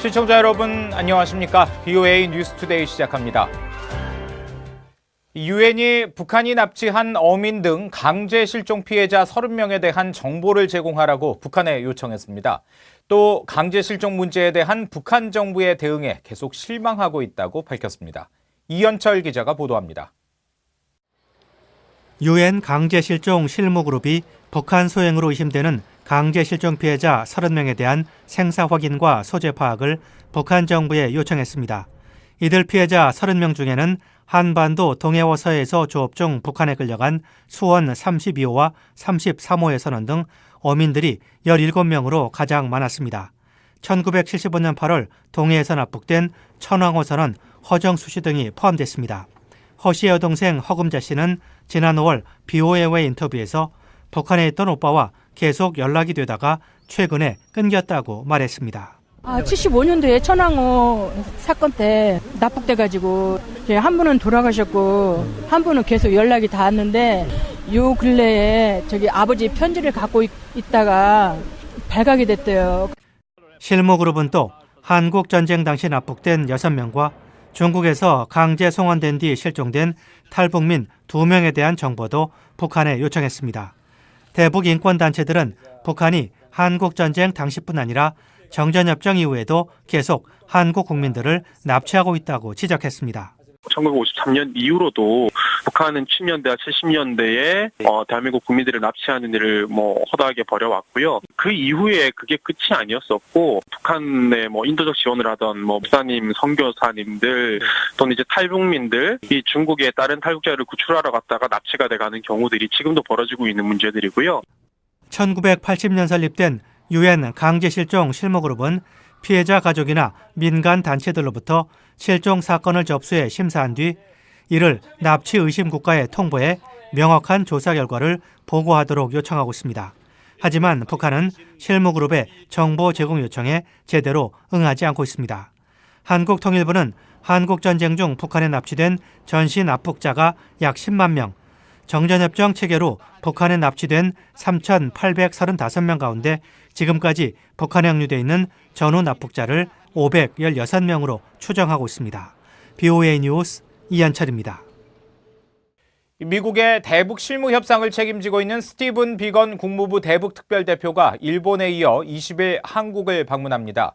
시청자 여러분 안녕하십니까? BOA 뉴스투데이 시작합니다. 유엔이 북한이 납치한 어민 등 강제 실종 피해자 30명에 대한 정보를 제공하라고 북한에 요청했습니다. 또 강제 실종 문제에 대한 북한 정부의 대응에 계속 실망하고 있다고 밝혔습니다. 이현철 기자가 보도합니다. 유엔 강제 실종 실무그룹이 북한 소행으로 의심되는 강제 실종 피해자 30명에 대한 생사 확인과 소재 파악을 북한 정부에 요청했습니다. 이들 피해자 30명 중에는 한반도 동해워 서해에서 조업 중 북한에 끌려간 수원 32호와 33호의 선원 등 어민들이 17명으로 가장 많았습니다. 1975년 8월 동해에서 납북된 천왕호 선원 허정수 씨 등이 포함됐습니다. 허 씨의 여동생 허금자 씨는 지난 5월 BOA와의 인터뷰에서 북한에 있던 오빠와 계속 연락이 되다가 최근에 끊겼다고 말했습니다. 75년도에 천왕호 사건 때 납북돼가지고 한 분은 돌아가셨고 한 분은 계속 연락이 닿았는데 요 근래에 저기 아버지 편지를 갖고 있다가 발각이 됐대요. 실무그룹은 또 한국 전쟁 당시 납북된 6명과 중국에서 강제 송환된 뒤 실종된 탈북민 2명에 대한 정보도 북한에 요청했습니다. 대북 인권단체들은 북한이 한국 전쟁 당시뿐 아니라 정전협정 이후에도 계속 한국 국민들을 납치하고 있다고 지적했습니다. 1953년 이후로도 북한은 70년대와 70년대에 대한민국 국민들을 납치하는 일을 허다하게 벌여왔고요. 그 이후에 그게 끝이 아니었었고 북한에 인도적 지원을 하던 목사님, 선교사님들 또는 이제 탈북민들 이 중국에 다른 탈북자를 구출하러 갔다가 납치가 돼가는 경우들이 지금도 벌어지고 있는 문제들이고요. 1980년 설립된 유엔 강제실종 실무그룹은 피해자 가족이나 민간 단체들로부터 실종 사건을 접수해 심사한 뒤 이를 납치 의심 국가에 통보해 명확한 조사 결과를 보고하도록 요청하고 있습니다. 하지만 북한은 실무그룹의 정보 제공 요청에 제대로 응하지 않고 있습니다. 한국통일부는 한국전쟁 중 북한에 납치된 전시 납북자가 약 10만 명, 정전협정 체계로 북한에 납치된 3,835명 가운데 지금까지 북한에 항류되어 있는 전후 납북자를 516명으로 추정하고 있습니다. BOA 뉴스 이현철입니다. 미국의 대북 실무 협상을 책임지고 있는 스티븐 비건 국무부 대북 특별대표가 일본에 이어 20일 한국을 방문합니다.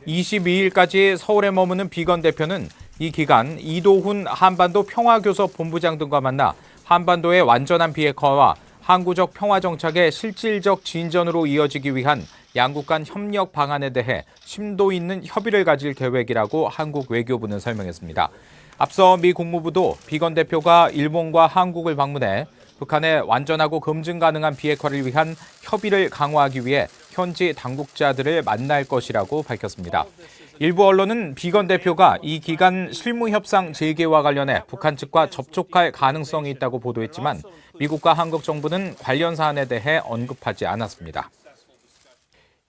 22일까지 서울에 머무는 비건 대표는 이 기간 이도훈 한반도 평화교섭 본부장 등과 만나 한반도의 완전한 비핵화와 항구적 평화 정착의 실질적 진전으로 이어지기 위한 양국 간 협력 방안에 대해 심도 있는 협의를 가질 계획이라고 한국 외교부는 설명했습니다. 앞서 미 국무부도 비건 대표가 일본과 한국을 방문해 북한의 완전하고 검증 가능한 비핵화를 위한 협의를 강화하기 위해 현지 당국자들을 만날 것이라고 밝혔습니다. 일부 언론은 비건 대표가 이 기간 실무 협상 재개와 관련해 북한 측과 접촉할 가능성이 있다고 보도했지만 미국과 한국 정부는 관련 사안에 대해 언급하지 않았습니다.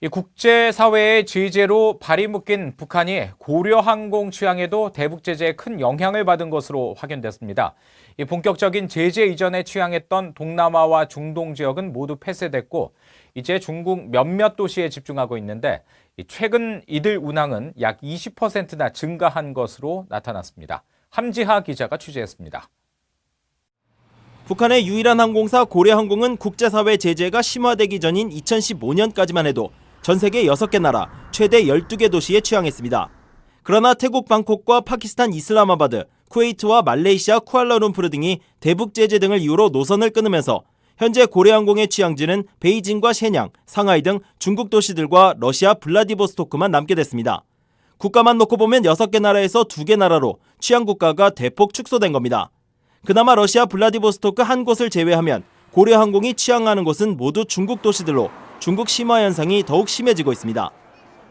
이 국제사회의 제재로 발이 묶인 북한이 고려항공 취항에도 대북 제재에 큰 영향을 받은 것으로 확인됐습니다. 이 본격적인 제재 이전에 취항했던 동남아와 중동 지역은 모두 폐쇄됐고 이제 중국 몇몇 도시에 집중하고 있는데 최근 이들 운항은 약 20%나 증가한 것으로 나타났습니다. 함지하 기자가 취재했습니다. 북한의 유일한 항공사 고려항공은 국제사회 제재가 심화되기 전인 2015년까지만 해도 전 세계 6개 나라, 최대 12개 도시에 취항했습니다. 그러나 태국 방콕과 파키스탄 이슬라마바드, 쿠웨이트와 말레이시아 쿠알라룸푸르 등이 대북 제재 등을 이유로 노선을 끊으면서 현재 고려항공의 취항지는 베이징과 shenyang, 상하이 등 중국 도시들과 러시아 블라디보스토크만 남게 됐습니다. 국가만 놓고 보면 6개 나라에서 2개 나라로 취항 국가가 대폭 축소된 겁니다. 그나마 러시아 블라디보스토크 한 곳을 제외하면 고려항공이 취항하는 곳은 모두 중국 도시들로 중국 심화 현상이 더욱 심해지고 있습니다.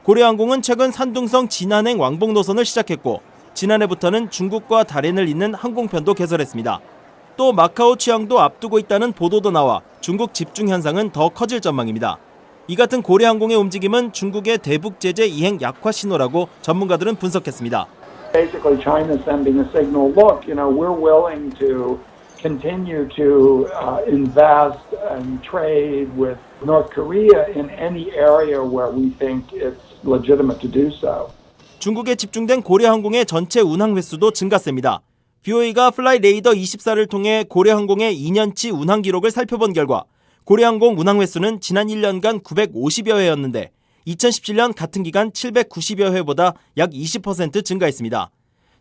고려항공은 최근 산둥성 진한행 왕복 노선을 시작했고 지난해부터는 중국과 다롄을 잇는 항공편도 개설했습니다. 또 마카오 취항도 앞두고 있다는 보도도 나와 중국 집중 현상은 더 커질 전망입니다. 이 같은 고려항공의 움직임은 중국의 대북 제재 이행 약화 신호라고 전문가들은 분석했습니다. Basically, China is sending a signal. Look, we're willing to continue to invest and trade with North Korea in any area where we think it's legitimate to do so. 중국에 집중된 고려항공의 전체 운항 횟수도 증가세입니다. BOA가 플라이레이더 24를 통해 고려항공의 2년치 운항 기록을 살펴본 결과 고려항공 운항 횟수는 지난 1년간 950여 회였는데 2017년 같은 기간 790여 회보다 약 20% 증가했습니다.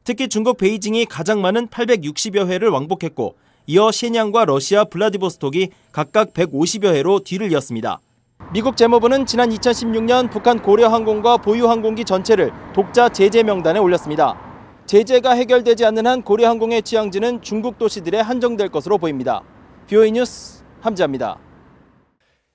특히 중국 베이징이 가장 많은 860여 회를 왕복했고 이어 신양과 러시아 블라디보스톡이 각각 150여 회로 뒤를 이었습니다. 미국 재무부는 지난 2016년 북한 고려항공과 보유항공기 전체를 독자 제재 명단에 올렸습니다. 제재가 해결되지 않는 한 고려항공의 취항지는 중국 도시들에 한정될 것으로 보입니다. BOA 뉴스 함지아입니다.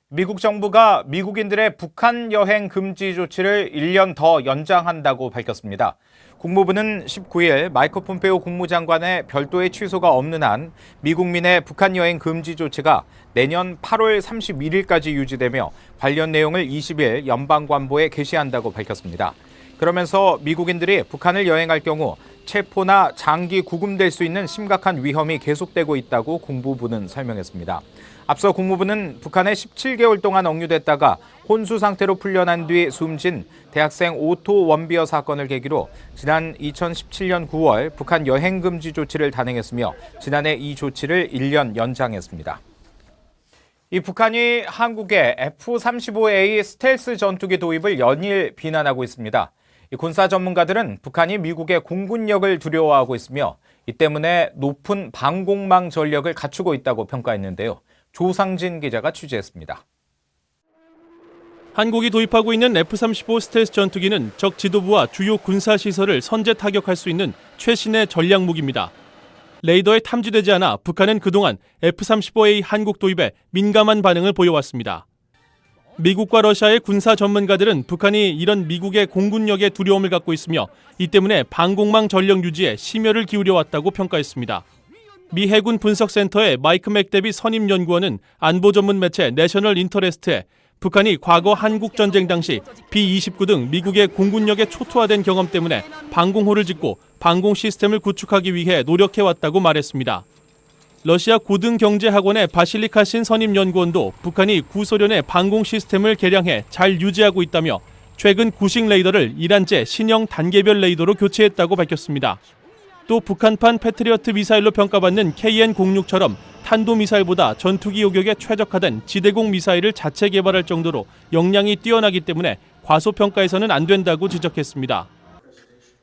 미국 정부가 미국인들의 북한 여행 금지 조치를 1년 더 연장한다고 밝혔습니다. 국무부는 19일 마이크 폼페오 국무장관의 별도의 취소가 없는 한 미국민의 북한 여행 금지 조치가 내년 8월 31일까지 유지되며 관련 내용을 20일 연방관보에 게시한다고 밝혔습니다. 그러면서 미국인들이 북한을 여행할 경우 체포나 장기 구금될 수 있는 심각한 위험이 계속되고 있다고 국무부는 설명했습니다. 앞서 국무부는 북한에 17개월 동안 억류됐다가 혼수 상태로 풀려난 뒤 숨진 대학생 오토 원비어 사건을 계기로 지난 2017년 9월 북한 여행 금지 조치를 단행했으며 지난해 이 조치를 1년 연장했습니다. 이 북한이 한국에 F-35A 스텔스 전투기 도입을 연일 비난하고 있습니다. 이 군사 전문가들은 북한이 미국의 공군력을 두려워하고 있으며 이 때문에 높은 방공망 전력을 갖추고 있다고 평가했는데요. 조상진 기자가 취재했습니다. 한국이 도입하고 있는 F-35 스텔스 전투기는 적 지도부와 주요 군사시설을 선제 타격할 수 있는 최신의 전략 무기입니다. 레이더에 탐지되지 않아 북한은 그동안 F-35A 한국 도입에 민감한 반응을 보여왔습니다. 미국과 러시아의 군사 전문가들은 북한이 이런 미국의 공군력에 두려움을 갖고 있으며 이 때문에 방공망 전력 유지에 심혈을 기울여왔다고 평가했습니다. 미 해군 분석센터의 마이크 맥데비 선임 연구원은 안보 전문 매체 내셔널 인터레스트에 북한이 과거 한국 전쟁 당시 B-29 등 미국의 공군력에 초토화된 경험 때문에 방공호를 짓고 방공 시스템을 구축하기 위해 노력해왔다고 말했습니다. 러시아 고등경제학원의 바실리카신 선임 연구원도 북한이 구소련의 방공 시스템을 개량해 잘 유지하고 있다며 최근 구식 레이더를 이란제 신형 단계별 레이더로 교체했다고 밝혔습니다. 또 북한판 패트리어트 미사일로 평가받는 KN-06처럼 탄도미사일보다 전투기 요격에 최적화된 지대공 미사일을 자체 개발할 정도로 역량이 뛰어나기 때문에 과소평가해서는 안 된다고 지적했습니다.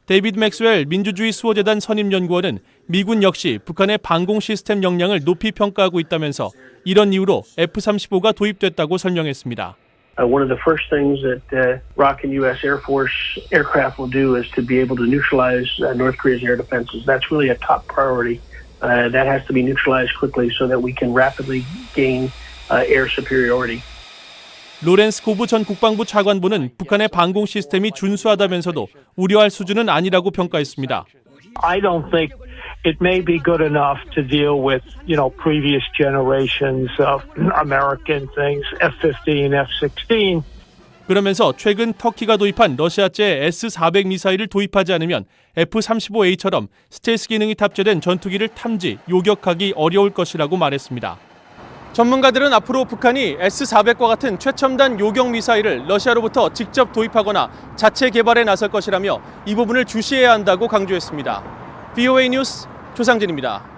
데이비드 맥스웰 민주주의 수호재단 선임연구원은 미군 역시 북한의 방공 시스템 역량을 높이 평가하고 있다면서 이런 이유로 F-35가 도입됐다고 설명했습니다. One of the first things that ROK and U.S. Air Force aircraft will do is to be able to neutralize North Korea's air defenses. That's really a top priority. That has to be neutralized quickly so that we can rapidly gain air superiority. 로렌스 고브 전 국방부 차관보는 북한의 방공 시스템이 준수하다면서도 우려할 수준은 아니라고 평가했습니다. I don't think it may be good enough to deal with, previous generations of American things, F-15, F-16. 그러면서 최근 터키가 도입한 러시아제 S-400 미사일을 도입하지 않으면 F-35A처럼 스텔스 기능이 탑재된 전투기를 탐지, 요격하기 어려울 것이라고 말했습니다. 전문가들은 앞으로 북한이 S-400과 같은 최첨단 요격 미사일을 러시아로부터 직접 도입하거나 자체 개발에 나설 것이라며 이 부분을 주시해야 한다고 강조했습니다. BOA 뉴스 조상진입니다.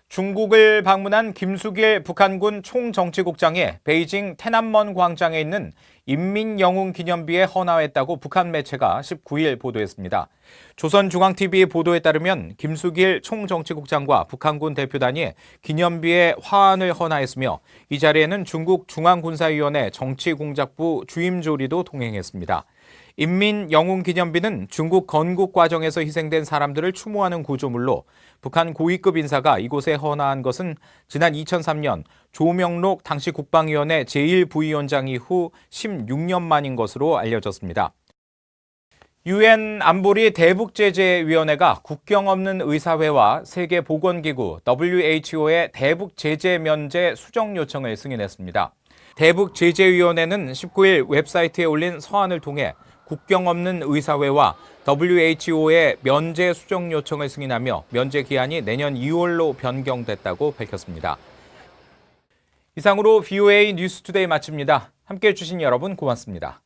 중국을 방문한 김숙일 북한군 총정치국장이 베이징天安门 광장에 있는 인민영웅기념비에 헌화했다고 북한 매체가 19일 보도했습니다. 조선중앙TV 보도에 따르면 김숙일 총정치국장과 북한군 대표단이 기념비에 화환을 헌화했으며 이 자리에는 중국 중앙군사위원회 정치공작부 주임조리도 동행했습니다. 인민영웅기념비는 중국 건국 과정에서 희생된 사람들을 추모하는 구조물로 북한 고위급 인사가 이곳에 헌화한 것은 지난 2003년 조명록 당시 국방위원회 제1부위원장 이후 16년 만인 것으로 알려졌습니다. UN 안보리 대북제재위원회가 국경 없는 의사회와 세계보건기구 WHO의 대북제재 면제 수정 요청을 승인했습니다. 대북제재위원회는 19일 웹사이트에 올린 서한을 통해 국경 없는 의사회와 WHO의 면제 수정 요청을 승인하며 면제 기한이 내년 2월로 변경됐다고 밝혔습니다. 이상으로 BOA 뉴스투데이 마칩니다. 함께해 주신 여러분 고맙습니다.